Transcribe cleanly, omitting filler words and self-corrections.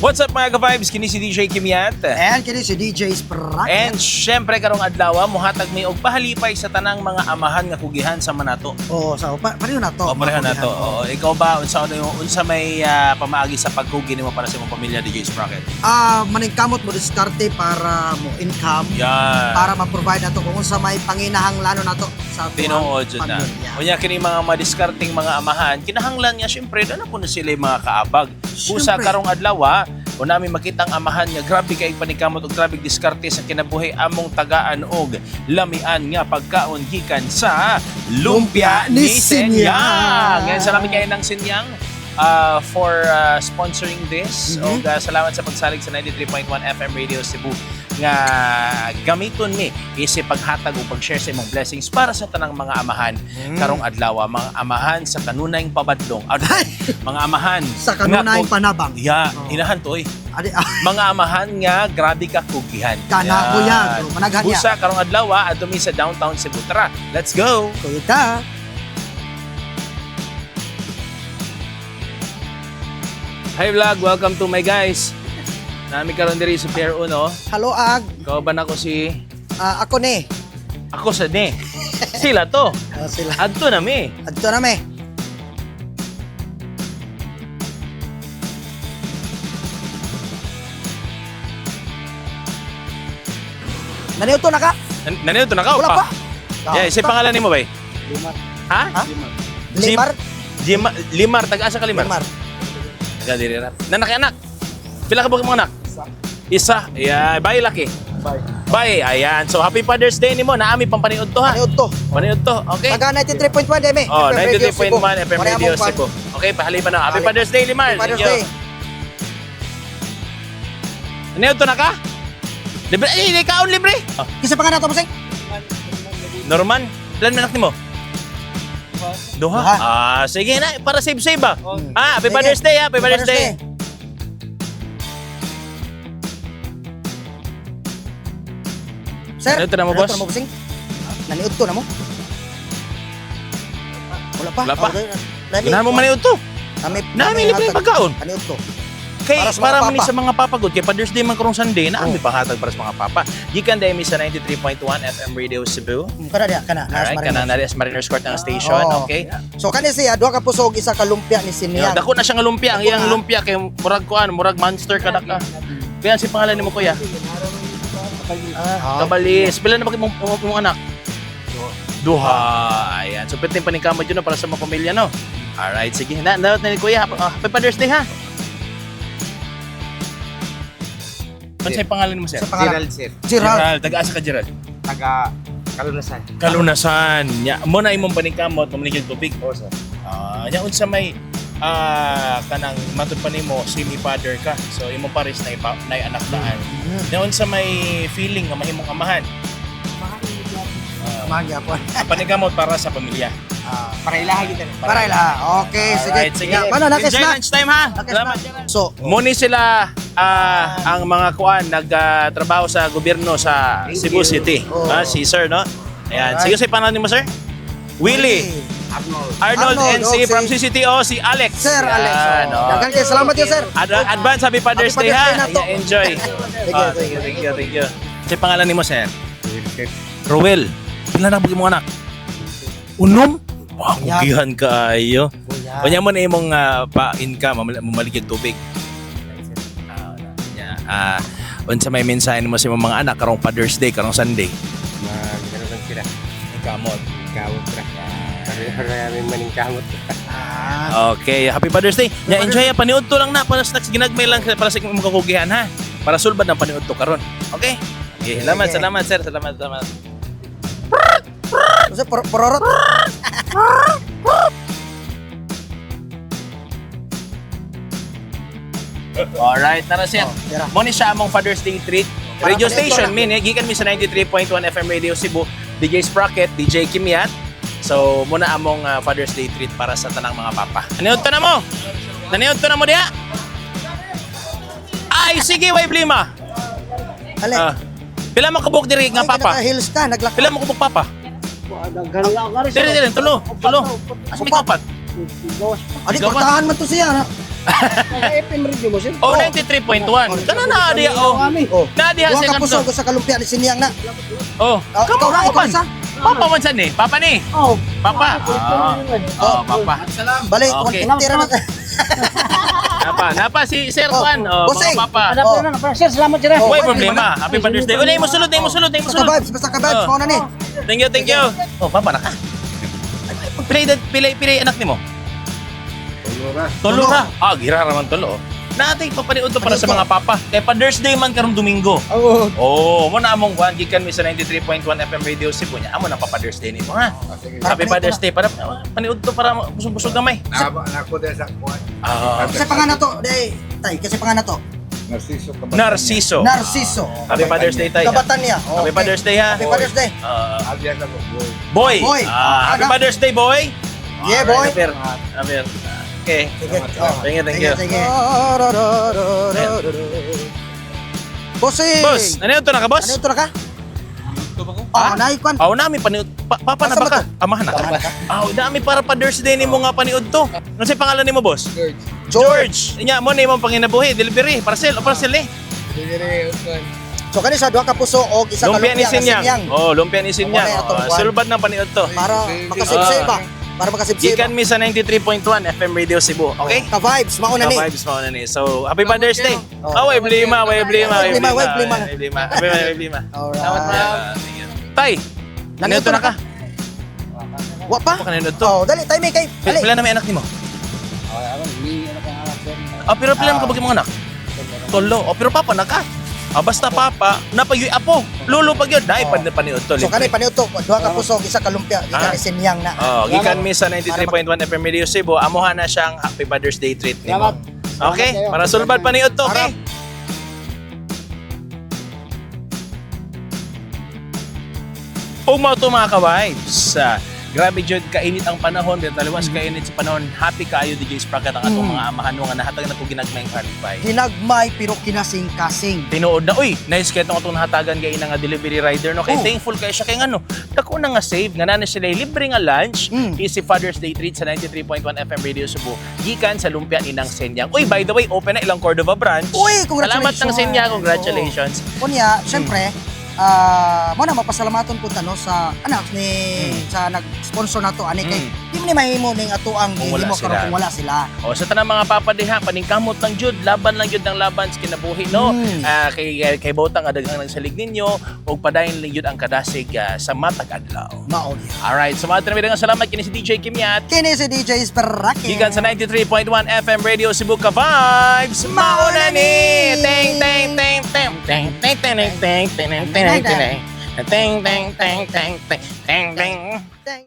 What's up mga ka-vibes? Kini si DJ Kimiat. And kini si DJ Spracket. And syempre karong adlaw muhatag mi og pahalipay sa tanang mga amahan nga kugihan sa Manato. Oh, so pareho na to. Pareho na to. Ikaw ba unsa may pamaagi sa pagkugi nimo para sa imong pamilya, DJ Spracket? Maningkamot mo diskarte para mo income. Yan. Para ma-provide nato kung unsa may panginahanglan nato sa Tinuod jud na. Unya kini mga madiskarting mga amahan, kinahanglan niya syempre na po na sila mga kaabag. Busa karong adlaw, kung namin makita ang amahan nga grabe kay paningkamot og grabe diskarte sa kinabuhi among tagaan og lamian nga pagkaon gikan sa Lumpia ni Senyang. Ngayon salamat kay nang Senyang for sponsoring this. O salamat sa pagsalig sa 93.1 FM Radio Cebu nga gamiton mi isip paghatag o pag-share sa imong blessings para sa tanang mga amahan karong adlaw, mga amahan sa kanunayng pabadlong. Mga amahan sa kanunayng panabang. Inahan to mga amahan nga grabe ka kugihan. Kana kuya, managhan niya. Busa karong adlaw adto mi sa downtown Cebu. Tara, let's go. Kuya. Hi vlog, welcome to my guys. Nami karon diri sa Pier 1. Hello Ag. Ikaw ba na ko si Ako ni. Ako sa ni. Sila to. Sila. Adto na mi. Adto na mi. Naniuto na ka? Naniuto na ka? Wala pa. Yeah, si pangalan nimo bay? Limar. Ha? Limar. Limar, taga-asa ka Limar? Limar. Taga diri ra. Nanak-anak. Pila ka buok mga anak? Isa. Yeah, bye laki. Bye. Ayan. So happy Father's Day nimo. Naami pang paniud to ha. Paniud to. Okay. Taga 93.1 demi. Oh, 93.1 FM Radio Cebu. Okay, pahalipan na. Happy Father's Day, Limar. Happy Father's Day. Naniud to na ka? Libre, kaon libre. Kisa pa nga nato masing? Norman, ilan manak nimo? Duha. Sige na, para save ba? Happy Father's Day, Happy Father's Day. Sir, naniud to na mo, boss? Naniud to na mo? Wala pa. Ganahan mo maniud to. Nami libre pagkaon. Naniud to. Kay para man sa mga papagod kay Father's Day man karong Sunday na ami panghatag para sa mga papa. Gikan dai mi sa 93.1 FM Radio Cebu. Kana. Alright, kana na sa Mariners Court ang station, okay? So kani siya duha ka pusog isa ka lumpia ni Senyang. Dako na siya nga lumpia, ang iyang lumpia kay murag monster kada ka. Kaya si pangalan nimo kuya? Kabalis. Pila na ba imong anak? Duha. Ayan. So pwede paningkamot yun para sa mga pamilya, no? Alright, sige. Naot na ni kuya. Happy Father's Day, ha? Ano sa'yo pangalan mo, sir? Gerald, sir. Gerald. Taga-asa ka, Gerald? Taga Kalunasan. Kalunasan. Mo na imong paningkamot, mamaligid tubig. Oo, sir. Yan sa may kanang matod pa nimo semi-father ka. So imo pares na anak daan. Yan sa may feeling nga mahimong amahan. Amahan gyapon. Paningkamot para sa pamilya. Para ilaha kita. Para ilaha. Okay, Alright, sige. sige. Paano nakis Enjoy na? lunch time, ha? Salamat. So, muni sila ang mga kuan nagtrabaho sa gobyerno sa Cebu City. Si sir, no? Ayan. Sige sa pangalan mo, sir? Willie. Arnold and si from CCTO, si Alex. Sir Alex. Dagan kay salamat yo, sir. Advance happy Father's Day, ha? Enjoy. Thank you. Sa pangalan nimo, sir? Rowel. Pila na bagi mo anak? Unom? Kugihan kaayo. Kanya mo na imong pa-income, mamaligid tubig. Unsa may mensahe mo sa imong mga anak karong Father's Day, karong Sunday? Magano lang sila. Kamot. Kamot ra. Maraming maningkamot. Okay, happy Father's Day. Enjoy paniud to lang na para sa ginagmay lang para sa imong kakugihan, ha. Para sulbad ng paniud to karon. Okay? Okay, salamat sir. Salamat. Kasi pororot. Alright, tara sir. Mo ni siya among Father's Day treat. Radio station gikan mi sa 93.1 FM Radio Cebu. DJ Spracket, DJ Kimiat. So, muna among Father's Day treat para sa tanang mga papa. Naniud to na mo diha? Ay, sige, way blima. Ale. Pila man kubok diri nga papa? Hills ka, naglak. Pila man kubok papa? Dire, tulo. Asa may kapat? Ali, portahan man to siya. FM radio mo sir. Oh, 93.1. Kana na diya oh. Oh. Na diya Duha sa ka puso kanto. ko sa kalumpia ni Sinyang na. Oh, Ah, kamo ikaw na, ikaw man. isa? Papa man san ni? Papa ni. Oh. Papa. Oh, papa. Balik, Okay. 150 ra man. Napa si Sir Oh, Juan. Oh, bossing. mga papa. Oh. Sir, salamat sir. Oh, May wait, problema. Happy Father's Day. Ulay mo sulod, mo sulod. Basta ka vibes, basta ka vibes. Oh. Mao na ni. Thank you. Oh, papa na ka. Pilay anak nimo. Tulo ra. Ah, gira raman tulo. Natay papaniud to para sa mga papa. Kay Father's Day man karong Domingo. Oh. Oh, mo na among kwan gikan mi sa 93.1 FM Radio Cebu nya. Amo na pa Father's Day nimo ha. Happy Father's Day para paniud to para busog-busog gamay. Ako din sa kuwan. Ah, Kasi pangalan to, day. Tay, kasi pangalan to. Narciso. Narciso. Happy Father's Day tay. Kabatan niya. Happy Okay. Father's Day ha. Happy Father's Day. Alias ako, boy. Boy. Boy. Ah, Happy Anak. Father's Day, boy. Yeah, boy. Happy. Okay. Sige. Oh. Thank you. Sige. Bossing. Boss, naniud to na ka, boss? Ano ito na ka? Oh, naikwan. Aw nami paniud. Papa na Asa ba ka? ba to? Amahan na ka. Amahan ka? Aw, dami para Father's Day nimo nga paniud to. Ano say pangalan nimo, boss? George. Inya mo nimo panginabuhi, delivery, parcel eh. So kani sa duha ka puso og isa ka Lumpia ni lumpia nga Sinyang. Sinyang. Oh, lumpia ni Sinyang. Wala atong Oh, kwan. sulbad ng paniud to. Para makasipsip ba? Para makasipsip. Gikan mi sa 93.1 FM Radio Cebu. Okay? Ka vibes mao na ni. Vibes mo na ni. So, happy Father's Day. Oh. Oh, way blima. Way blima. Alright. Tay, naniud to na ka. Wa pa? Pa kanino to? Oh, dali tayo may kay. Dali. Pila na may anak nimo? Ah, pero pila ka bagay mga anak? Tolo. Oh, pero papa na ka. Ah, basta papa, napagyoy apo. Lolo pag yun. Dahil paniud to. So kani paniud to, duha ka puso og isa ka lumpia, gikan ni Sinyang na. Oh, gikan mi sa 93.1 FM Radio Cebu. Amuha na siyang Happy Father's Day treat nimo. Okay? Para sulbad paniud to, okay? Umato mga ka-vibes. Grabe jud kainit ang panahon, dito taliwas kainit sa panahon. Happy kaayo DJ Sprakat ang atong mga amahan nga nahatag na ko ginagmayng halipay. Ginagmay pero kinasing-kasing. Tinuod na, uy, nice kaya itong atong nahatagan kay nga delivery rider, no? Kay Oh. thankful kayo siya kay ano, dako na nga save, nga na sila libre nga lunch, easy Father's Day treat sa 93.1 FM Radio Cebu, gikan sa Lumpia Inang Senyang. Uy, by the way, open na ilang Cordova branch. Uy, Salamat congratulations. ng Senyang, congratulations. Kunya, syempre, mo na mapasalamaton po tano sa anak ni sa nag-sponsor nato ani kay di mo ni mahimo ning atuang Kung wala gihimo sila. karon kung wala sila. O sa tanang mga papadiha, paningkamot lang jud, laban lang jud ng laban sa kinabuhi, no? Kay Botang adaghang nagsalig ninyo, ug padayon lang jud ang kadasig sa matag adlaw. Mao niya. Alright, so mga tanang salamat kini si DJ Kimyat. Kini si DJ Sperrake. Gikan sa 93.1 FM Radio Cebu ka vibes. Mauna ni. Teng teng teng teng teng teng teng teng teng teng teng teng teng teng teng teng teng teng teng